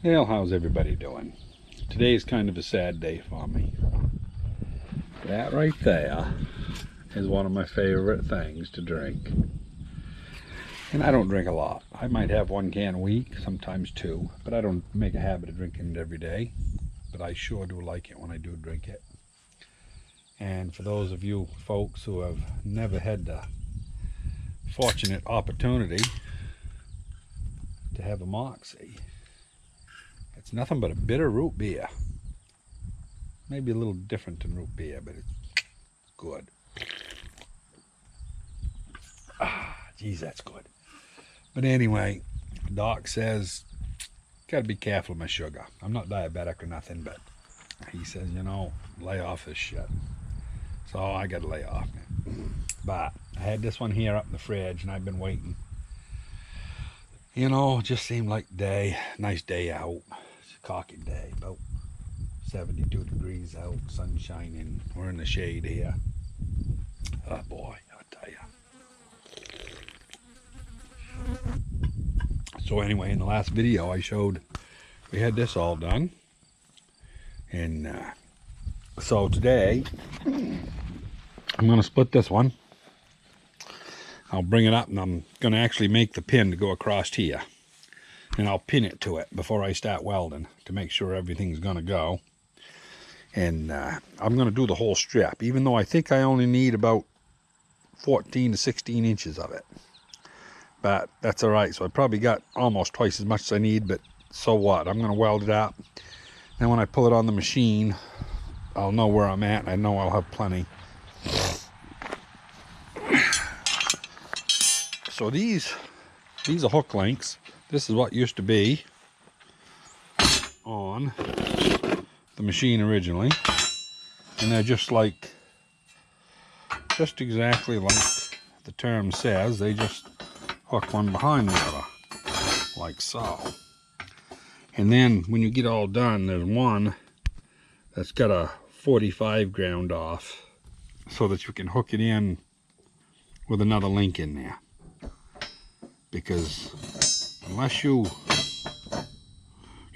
Well, how's everybody doing? Today's kind of a sad day for me. That right there is one of my favorite things to drink. And I don't drink a lot. I might have 1 can a week, sometimes 2, but I don't make a habit of drinking it every day. But I sure do like it when I do drink it. And for those of you folks who have never had the fortunate opportunity to have a Moxie, it's nothing but a bitter root beer. Maybe a little different than root beer, but it's good. Geez, that's good. But anyway, Doc says, gotta be careful of my sugar. I'm not diabetic or nothing, but he says, lay off this shit. So I gotta lay off it. But I had this one here up in the fridge and I've been waiting. It just seemed like nice day out. It's a cocky day, about 72 degrees out, sun shining. We're in the shade here. Oh boy, I'll tell you. So anyway, in the last video I showed we had this all done. And so today I'm going to split this one. I'll bring it up and I'm going to actually make the pin to go across here. And I'll pin it to it before I start welding to make sure everything's going to go. And I'm going to do the whole strip, even though I think I only need about 14 to 16 inches of it. But that's all right. So I probably got almost twice as much as I need, but so what? I'm going to weld it up. Then when I pull it on the machine, I'll know where I'm at, and I know I'll have plenty. So these are hook links. This is what used to be on the machine originally, and they're just exactly like the term says. They just hook one behind the other, like so. And then when you get all done, there's one that's got a 45 ground off so that you can hook it in with another link in there. Because unless you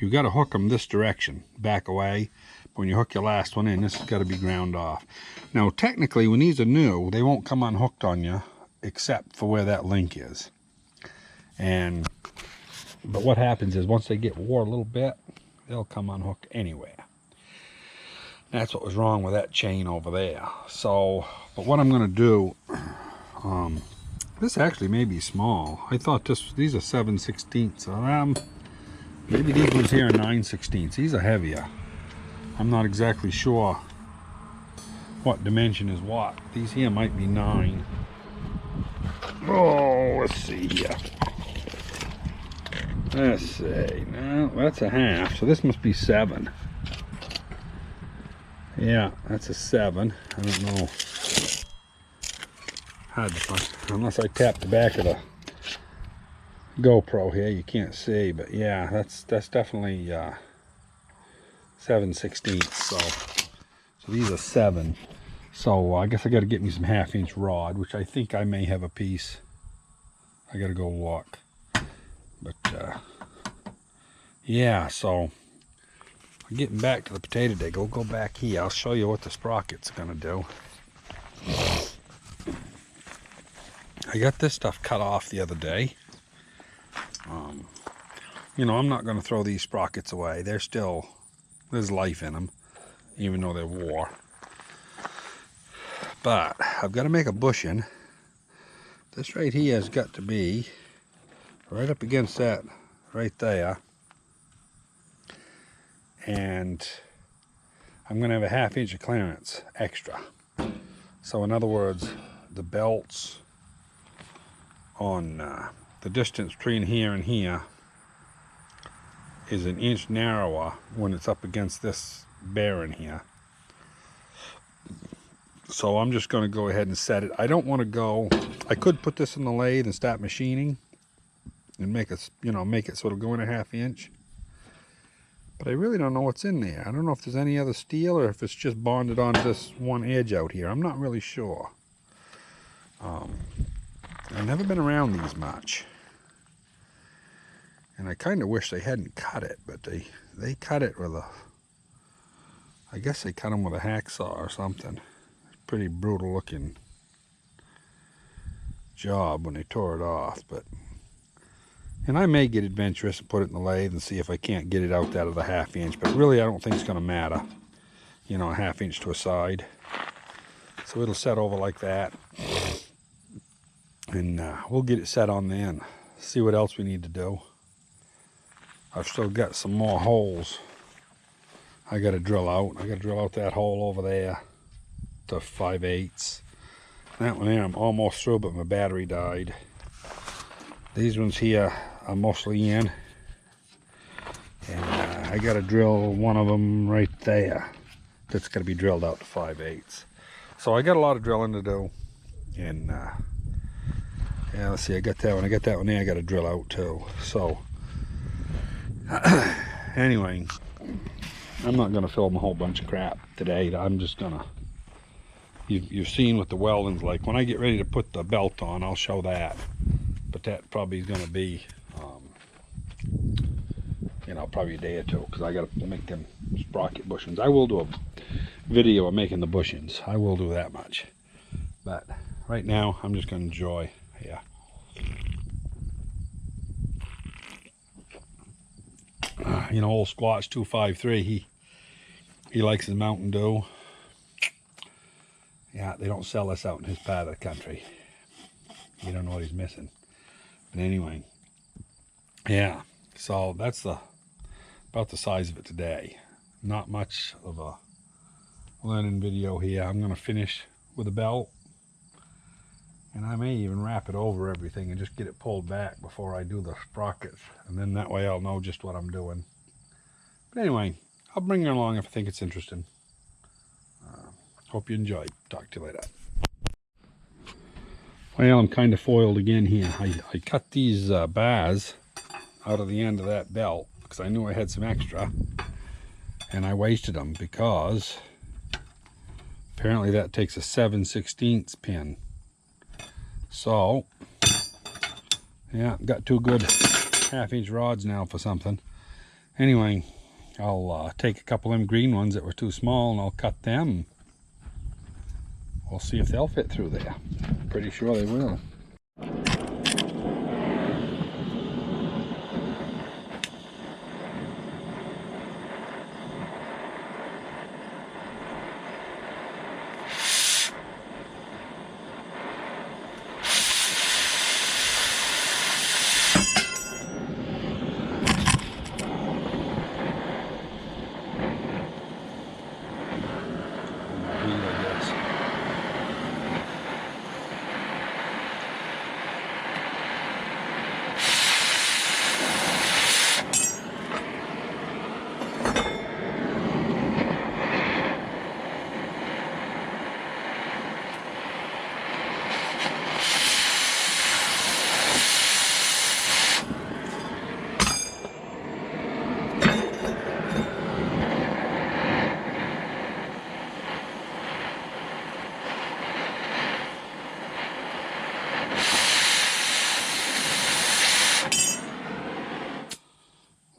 got to hook them this direction, back away. When you hook your last one in, this has got to be ground off. Now technically when these are new, they won't come unhooked on you except for where that link is. But what happens is once they get wore a little bit, they'll come unhooked anywhere. That's what was wrong with that chain over there. So, but what I'm going to do, this actually may be small. I thought these are 7/16. Maybe these ones here are 9/16. These are heavier. I'm not exactly sure what dimension is what. These here might be 9. Oh, let's see here. Let's see. No, that's a half. So this must be 7. Yeah, that's a 7. I don't know. Unless I tap the back of the GoPro here, you can't see. But yeah, that's definitely 7/16. So these are 7. So I guess I got to get me some 1/2 inch rod, which I think I may have a piece. I got to go look. But yeah, so getting back to the potato dig, we'll go back here. I'll show you what the sprocket's going to do. I got this stuff cut off the other day. I'm not going to throw these sprockets away. There's life in them, even though they're wore. But I've got to make a bushing. This right here has got to be right up against that right there. And I'm going to have a 1/2 inch of clearance extra. So in other words, the belts on the distance between here and here is 1 inch narrower when it's up against this bearing here. So I'm just going to go ahead and set it. I don't want to go, I could put this in the lathe and start machining and make it, make it so it'll go in 1/2 inch. But I really don't know what's in there. I don't know if there's any other steel or if it's just bonded on this one edge out here. I'm not really sure. I've never been around these much. And I kind of wish they hadn't cut it, but they cut it with a, I guess they cut them with a hacksaw or something. Pretty brutal looking job when they tore it off. But and I may get adventurous and put it in the lathe and see if I can't get it out of the 1/2 inch, but really I don't think it's going to matter, you know, a 1/2 inch to a side. So it'll set over like that, and we'll get it set on then, see what else we need to do. I've still got some more holes I got to drill out. I got to drill out that hole over there to 5/8. That one there I'm almost through, but my battery died. These ones here are mostly in, and I got to drill one of them right there. That's going to be drilled out to 5/8. So I got a lot of drilling to do, and yeah, let's see, I got that one. I got that one there I got to drill out too. So anyway, I'm not going to film a whole bunch of crap today. I'm just going to, you've seen what the welding's like. When I get ready to put the belt on, I'll show that. But that probably is going to be, you know, probably a day or two, because I got to make them sprocket bushings. I will do a video of making the bushings. I will do that much. But right now, I'm just going to enjoy. Yeah. You know, old Squatch 253, he likes his Mountain Dew. Yeah, they don't sell this out in his part of the country. You don't know what he's missing. But anyway, yeah, so that's about the size of it today. Not much of a learning video here. I'm going to finish with a belt, and I may even wrap it over everything and just get it pulled back before I do the sprockets, and then that way I'll know just what I'm doing. But anyway, I'll bring you along if I think it's interesting. Hope you enjoyed. Talk to you later. Well, I'm kind of foiled again here. I cut these bars out of the end of that belt because I knew I had some extra, and I wasted them because apparently that takes a 7/16 pin. So yeah, got 2 good 1/2 inch rods now for something. Anyway, I'll take a couple of them green ones that were too small, and I'll cut them. We'll see if they'll fit through there. Pretty sure they will.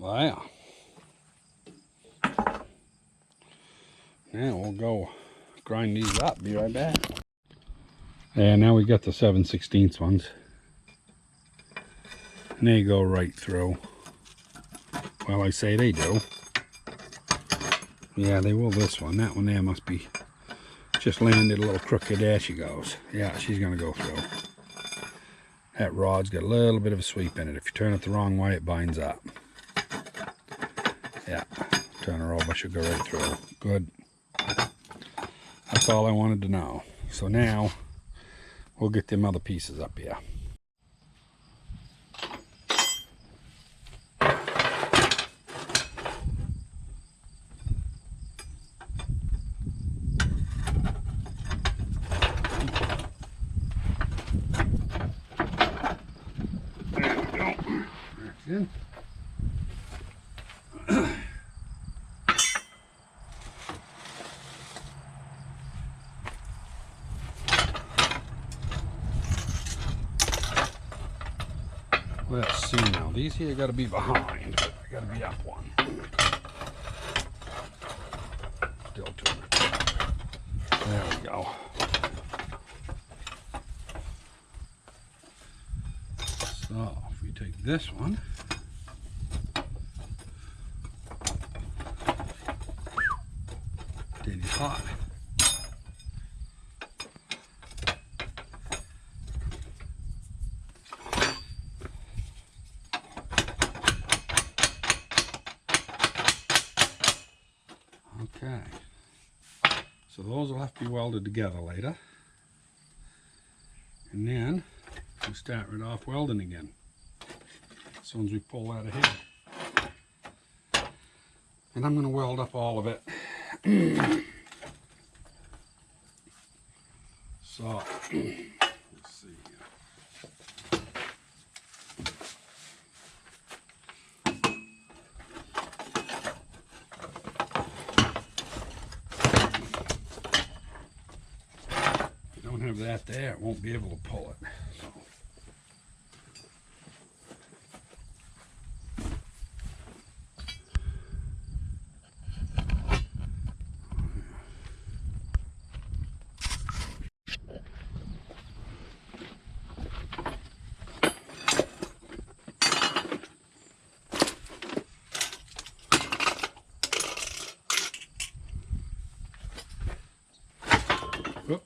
Wow. Now we'll go grind these up. Be right back. And now we got the 7/16 ones. And they go right through. Well, I say they do. Yeah, they will this one. That one there must be just landed a little crooked. There she goes. Yeah, she's going to go through. That rod's got a little bit of a sweep in it. If you turn it the wrong way, it binds up. Yeah, turn her over, she'll go right through. Good. That's all I wanted to know. So now we'll get them other pieces up here. There we go. That's in. these here got to be behind. I got to be up one. Still two. There we go. So if we take this one, it is hot. Okay, so those will have to be welded together later, and then we'll start right off welding again as soon as we pull that ahead. And I'm going to weld up all of it. So let's see here. Have that there, it won't be able to pull it. So. Whoop.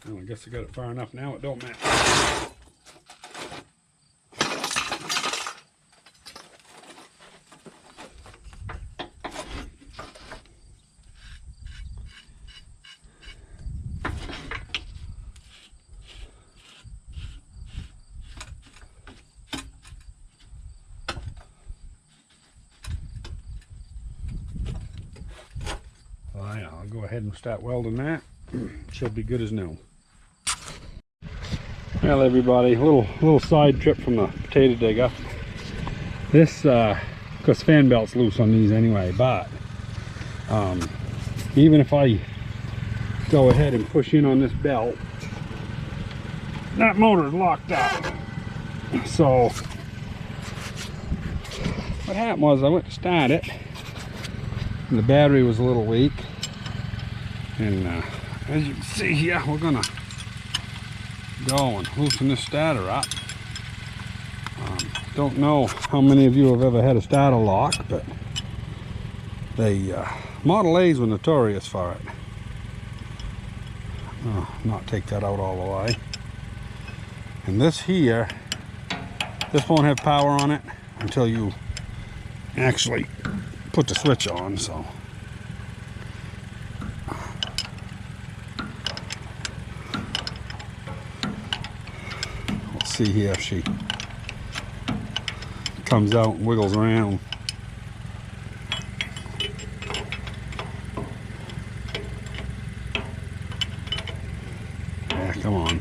Well, I guess I got it far enough now, it don't matter. Well, yeah, I'll go ahead and start welding that. Should be good as new. Well, everybody, a little side trip from the potato digger. This, because fan belt's loose on these anyway, but even if I go ahead and push in on this belt, that motor's locked up. So what happened was I went to start it, and the battery was a little weak, and as you can see here, we're gonna go and loosen this starter up. Don't know how many of you have ever had a starter lock, but they Model A's were notorious for it. Not take that out all the way. And this here, this won't have power on it until you actually put the switch on, so we'll see here if she comes out and wiggles around. Yeah, come on.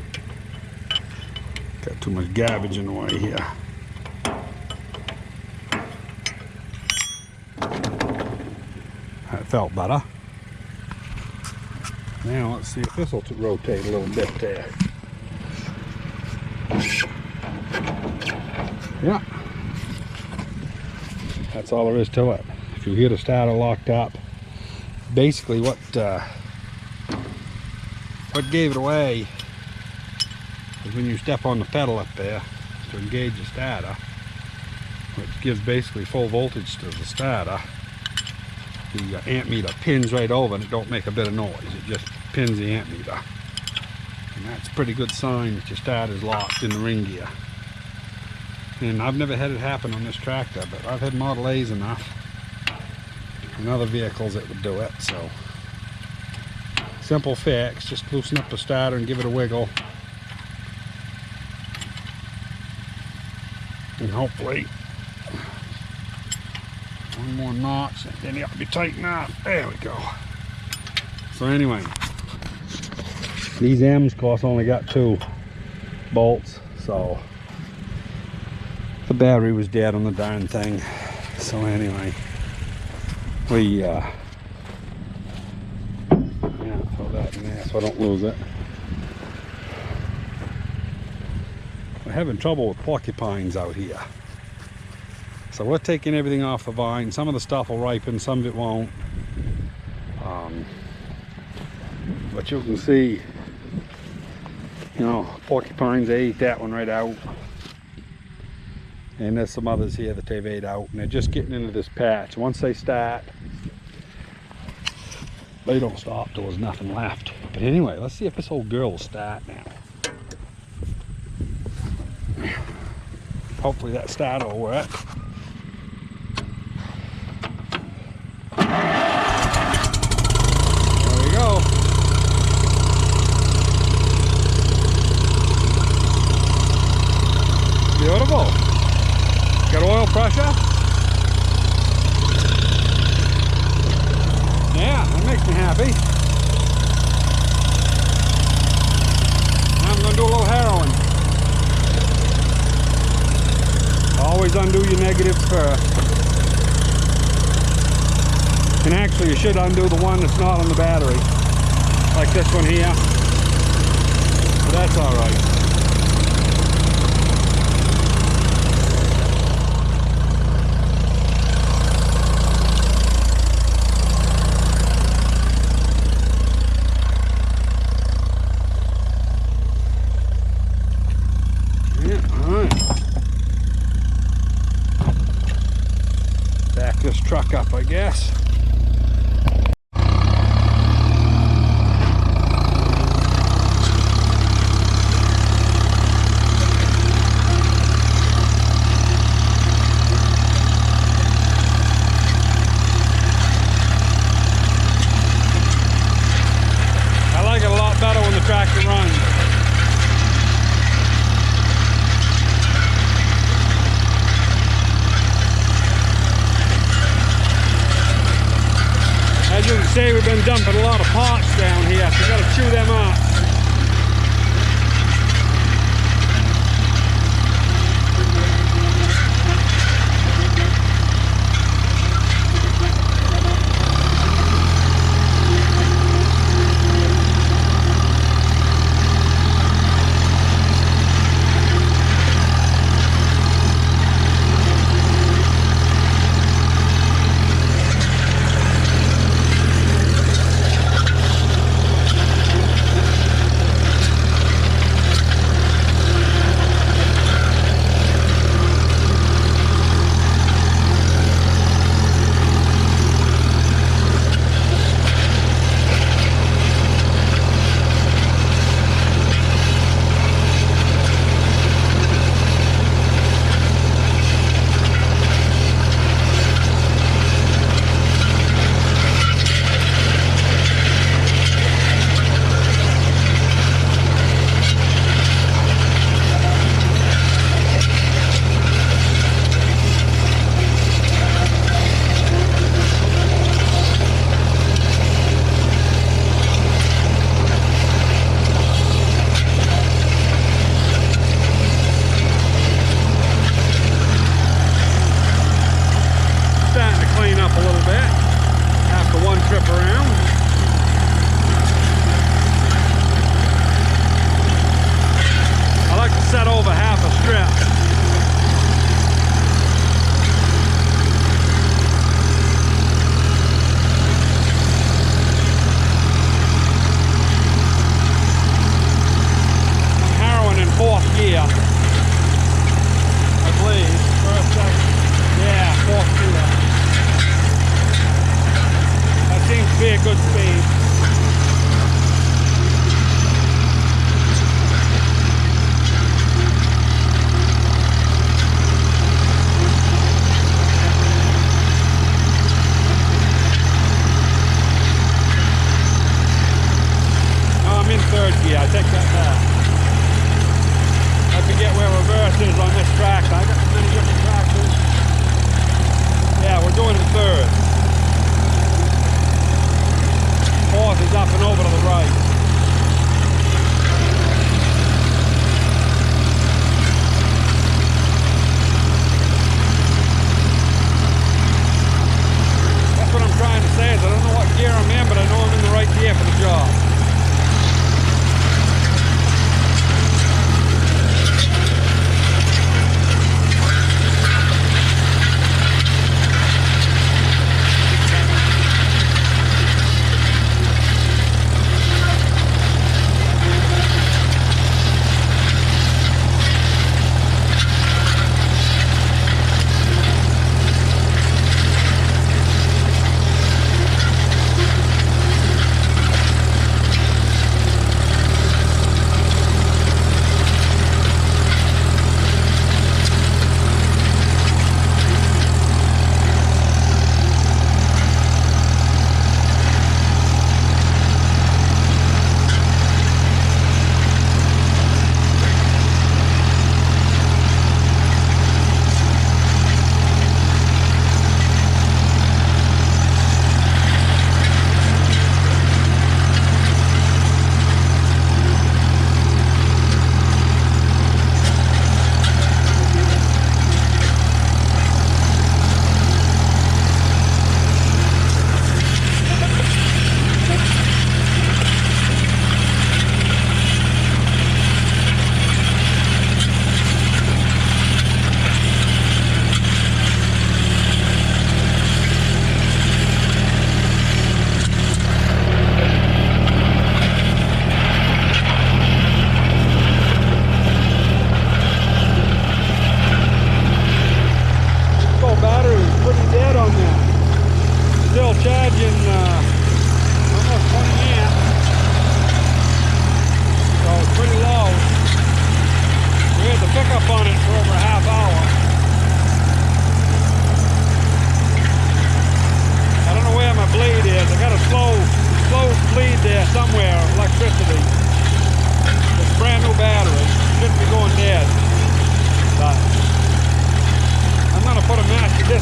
Got too much garbage in the way here. That felt better. Now let's see if this will rotate a little bit there. Yeah. That's all there is to it. If you hear the starter locked up, basically what gave it away is when you step on the pedal up there to engage the starter, which gives basically full voltage to the starter. The amp meter pins right over and it don't make a bit of noise. It just pins the amp meter. And that's a pretty good sign that your starter's locked in the ring gear. And I've never had it happen on this tractor, but I've had Model A's enough and other vehicles that would do it. So simple fix, just loosen up the starter and give it a wiggle. And hopefully one more notch and then it'll be tightened up. There we go. So anyway, these M's of course only got 2 bolts, so the battery was dead on the darn thing. So anyway, we in there so I don't lose it. We're having trouble with porcupines out here. So we're taking everything off the vine. Some of the stuff will ripen, some of it won't. But you can see, you know, porcupines, they ate that one right out. And there's some others here that they've ate out. And they're just getting into this patch. Once they start, they don't stop till there's nothing left. But anyway, let's see if this old girl will start now. Hopefully that starter will work. There we go. Beautiful. Got oil pressure? Yeah, that makes me happy. Now I'm going to do a little heroin. Always undo your negatives first. And actually you should undo the one that's not on the battery. Like this one here. But that's alright. Back this truck up, I guess. I like it a lot better when the tractor runs. As you can see, we've been dumping a lot of pots down here, so we've got to chew them up. good speed. I'm in third gear, I take that back. I forget where reverse is on this track. I got many different tractors. Yeah, we're doing the third. Fourth is up and over to the right. That's what I'm trying to say is I don't know what gear I'm in, but I know I'm in the right gear for the job.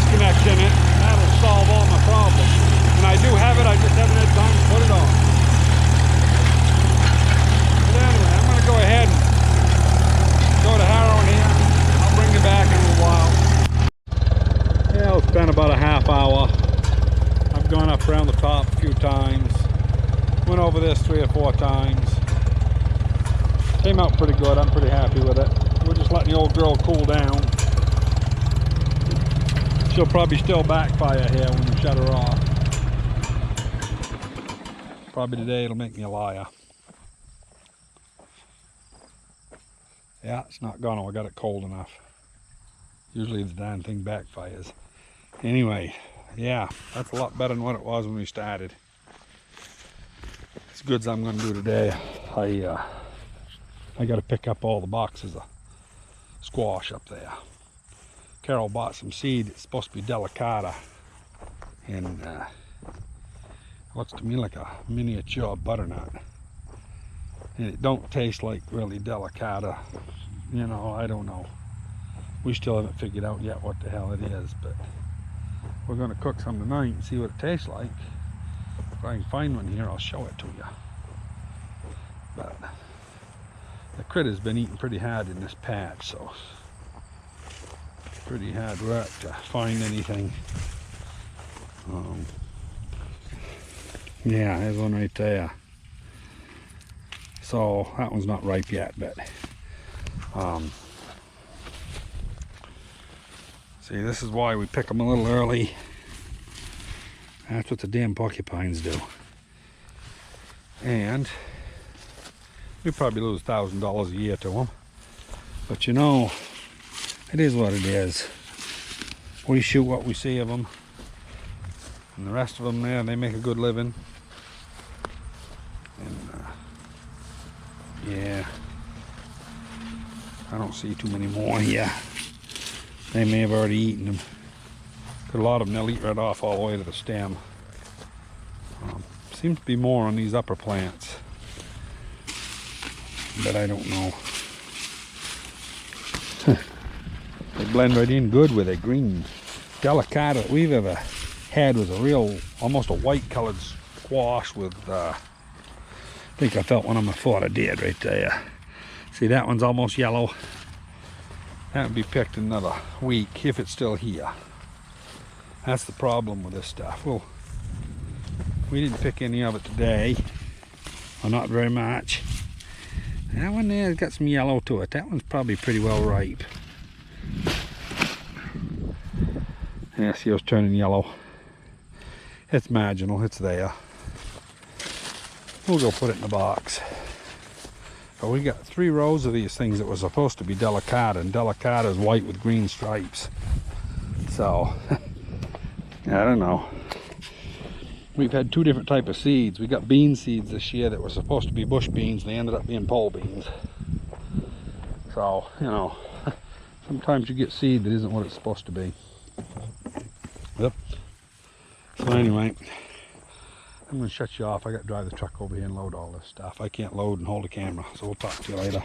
disconnect in it. That'll solve all my problems. And I do have it, I just haven't had time to put it on. But anyway, I'm going to go ahead and go to harrowing here. I'll bring you back in a little while. Yeah, it's been about a half hour. I've gone up around the top a few times. Went over this 3 or 4 times. Came out pretty good. I'm pretty happy with it. We're just letting the old girl cool down. She'll probably still backfire here when we shut her off. Probably today it'll make me a liar. Yeah, it's not gonna. I got it cold enough. Usually the damn thing backfires. Anyway, yeah, that's a lot better than what it was when we started. As good as I'm gonna do today, I got to pick up all the boxes of squash up there. Carol bought some seed. It's supposed to be delicata, and looks to me like a miniature butternut. And it don't taste like really delicata. You know, I don't know. We still haven't figured out yet what the hell it is, but we're going to cook some tonight and see what it tastes like. If I can find one here, I'll show it to you. But the critter's been eating pretty hard in this patch, so pretty hard work to find anything. Yeah, there's one right there. So that one's not ripe yet, but see, this is why we pick them a little early. That's what the damn porcupines do. And we probably lose $1,000 a year to them, but you know, it is what it is. We shoot what we see of them, and the rest of them there, they make a good living. And yeah, I don't see too many more here. They may have already eaten them. A lot of them they'll eat right off all the way to the stem. Seems to be more on these upper plants, but I don't know. They blend right in good with a green. Delicata that we've ever had was a real, almost a white colored squash with, I think I felt one on my foot. I did right there. See, that one's almost yellow. That would be picked in another week if it's still here. That's the problem with this stuff. Well, we didn't pick any of it today, or not very much. That one there's got some yellow to it. That one's probably pretty well ripe. Yeah, see, it was turning yellow. It's marginal, it's there. We'll go put it in the box. But we got 3 rows of these things that were supposed to be delicata, and delicata is white with green stripes. So, I don't know. We've had 2 different types of seeds. We got bean seeds this year that were supposed to be bush beans, and they ended up being pole beans. So, you know, sometimes you get seed that isn't what it's supposed to be. Yep. So anyway, I'm going to shut you off. I got to drive the truck over here and load all this stuff. I can't load and hold a camera, so we'll talk to you later.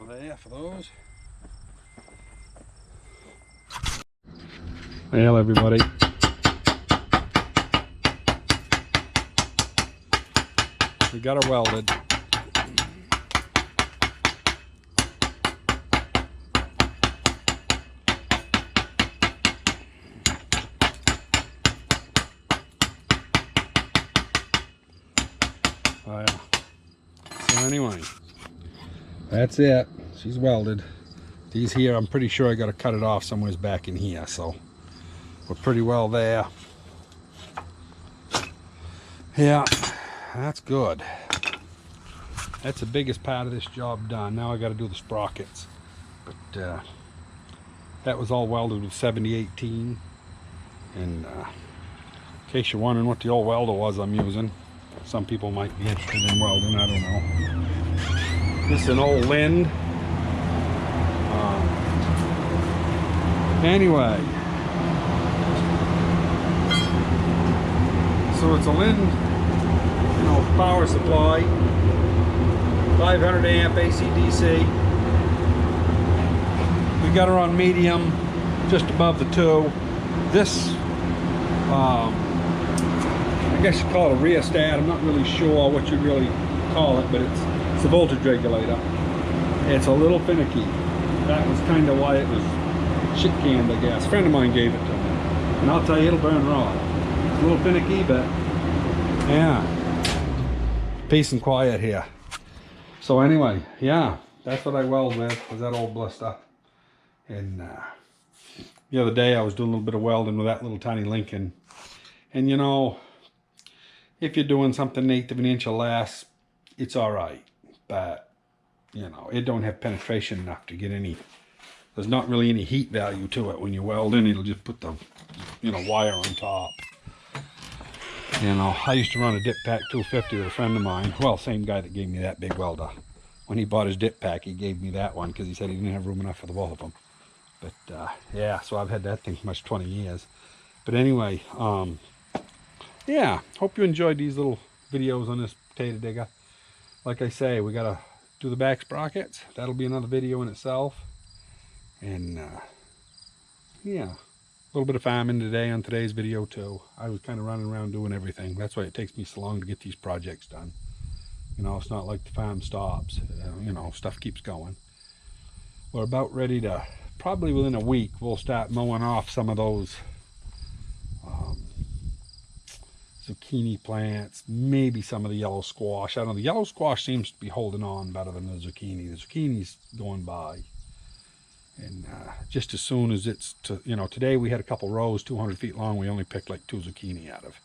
Over there for those. Well, everybody, we got her welded. Oh, yeah. So anyway, that's it. She's welded. These here, I'm pretty sure I got to cut it off somewhere back in here, so we're pretty well there. Yeah, that's good. That's the biggest part of this job done. Now I got to do the sprockets. But that was all welded with 7018. And in case you're wondering what the old welder was I'm using, some people might be interested in welding, I don't know. This is an old Lind. Anyway, so it's a Lind, you know, power supply, 500 amp AC/DC. We got her on medium, just above the 2. This, I guess you call it a rheostat. I'm not really sure what you'd really call it, but it's a voltage regulator. It's a little finicky. That was kind of why it was shit canned, I guess. A friend of mine gave it to me, and I'll tell you, it'll burn raw. It's a little finicky, but yeah, peace and quiet here. So anyway, yeah, that's what I weld with, was that old blister. And the other day I was doing a little bit of welding with that little tiny Lincoln, and you know, if you're doing something 1/8 of an inch or less, it's all right, but you know, it don't have penetration enough to get any. There's not really any heat value to it when you weld in. It'll just put the, you know, wire on top. You know, I used to run a dip pack 250 with a friend of mine. Well, same guy that gave me that big welder. When he bought his dip pack, he gave me that one because he said he didn't have room enough for the both of them. But yeah, so I've had that thing for much 20 years. But anyway, yeah, hope you enjoyed these little videos on this potato digger. Like I say, we gotta do the back sprockets. That'll be another video in itself. And yeah, a little bit of farming today on today's video too. I was kind of running around doing everything. That's why it takes me so long to get these projects done. You know, it's not like the farm stops. You know, stuff keeps going. We're about ready to, probably within a week, we'll start mowing off some of those zucchini plants, maybe some of the yellow squash. I don't know, the yellow squash seems to be holding on better than the zucchini. The zucchini's going by. And just as soon as it's, you know, today we had a couple rows 200 feet long. We only picked like 2 zucchini out of.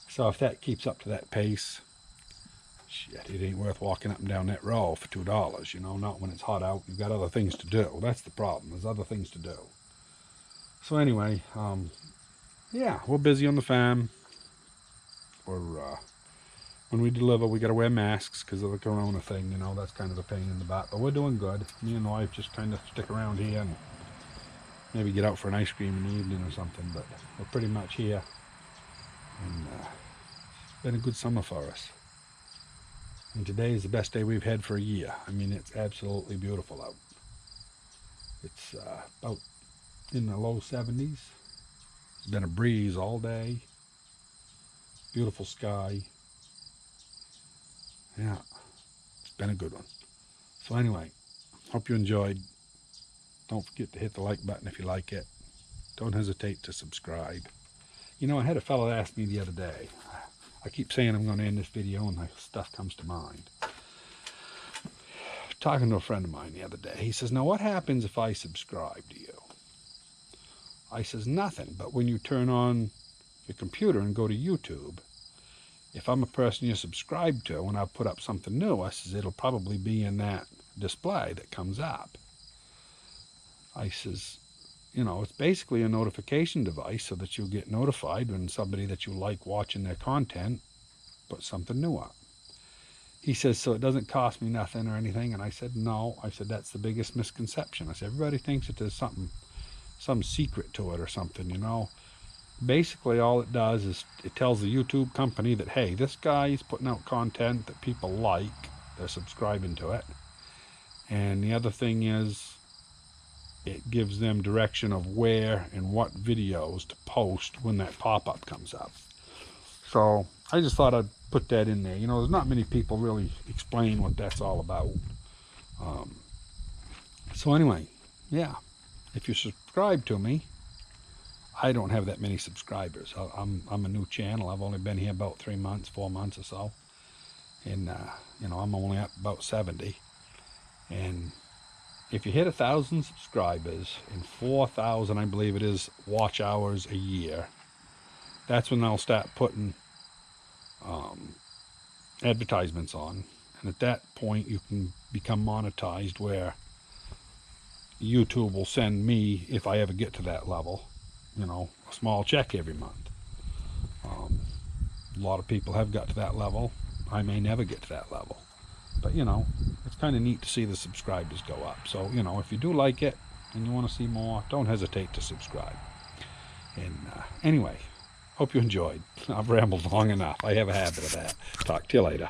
So if that keeps up to that pace, shit, it ain't worth walking up and down that row for $2, you know, not when it's hot out. You've got other things to do. That's the problem. There's other things to do. So anyway, yeah, we're busy on the farm. We're, when we deliver, we got to wear masks because of the corona thing, you know, that's kind of a pain in the butt. But we're doing good. Me and the wife just kind of stick around here and maybe get out for an ice cream in the evening or something. But we're pretty much here. And it's been a good summer for us. And today is the best day we've had for a year. I mean, it's absolutely beautiful out. It's about in the low 70s. It's been a breeze all day. Beautiful sky. Yeah, it's been a good one. So anyway, hope you enjoyed. Don't forget to hit the like button if you like it. Don't hesitate to subscribe. You know, I had a fellow ask me the other day. I keep saying I'm going to end this video and the stuff comes to mind. Talking to a friend of mine the other day, he says, now what happens if I subscribe to you? I says, nothing, but when you turn on your computer and go to YouTube, if I'm a person you're subscribed to and I put up something new, I says, it'll probably be in that display that comes up. I says, you know, it's basically a notification device so that you'll get notified when somebody that you like watching their content puts something new up. He says, so it doesn't cost me nothing or anything? And I said, no. I said, that's the biggest misconception. I said, everybody thinks that there's something, some secret to it or something, you know. Basically all it does is it tells the YouTube company that, hey, this guy is putting out content that people like, they're subscribing to it. And the other thing is it gives them direction of where and what videos to post when that pop-up comes up. So I just thought I'd put that in there. You know, there's not many people really explain what that's all about. So anyway, yeah, if you subscribe to me, I don't have that many subscribers. I'm a new channel. I've only been here about 3 months, 4 months or so. And, you know, I'm only up about 70. And if you hit 1,000 subscribers and 4,000, I believe it is, watch hours a year, that's when I'll start putting advertisements on. And at that point, you can become monetized where YouTube will send me, if I ever get to that level, you know, a small check every month. A lot of people have got to that level. I may never get to that level. But, you know, it's kind of neat to see the subscribers go up. So, you know, if you do like it and you want to see more, don't hesitate to subscribe. And anyway, hope you enjoyed. I've rambled long enough. I have a habit of that. Talk to you later.